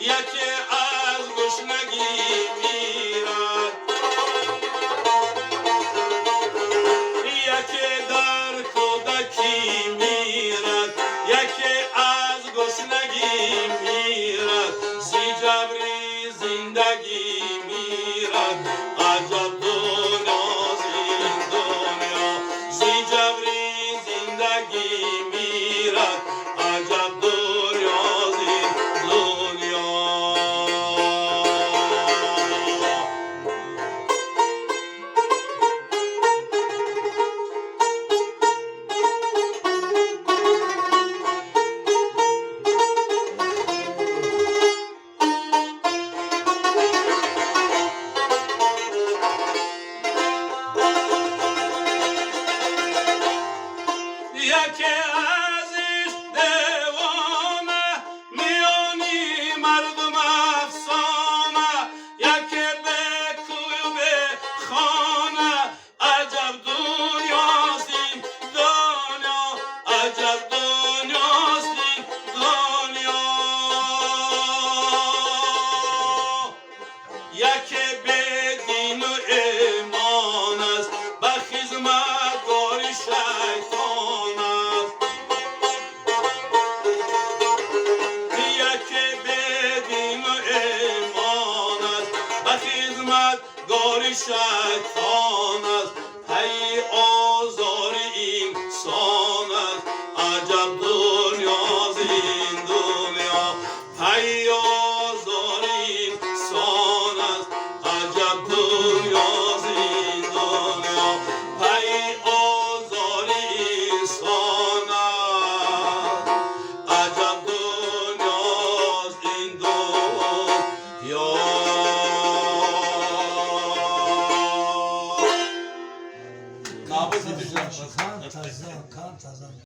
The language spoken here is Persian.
یکی از گشنگی میرد، یکی در کودکی میرد، یکی از گشنگی میرد، زی جبری زندگی میرد. عجب دنیا زین دنیا، زی جبری زندگی میرد. عجب دنیا زین دنیا. یکی ازش دیوانه میانی مردم افسانه، یکی به کوی و به خانه. عجب دنیاست این دنیا، عجب دنیاست این دنیا. یکی به دین و ایمان است، به خدمتگار شیطان است. یکی به دین و ایمان است، به خدمتگار شیطان است. پی آزار انسان است. عجب دنیاست این دنیا، پی آزار انسان است. عجب دنیاست این دنیا، پی آزار انسان است. عجب دنیاست این دنیا. Kahve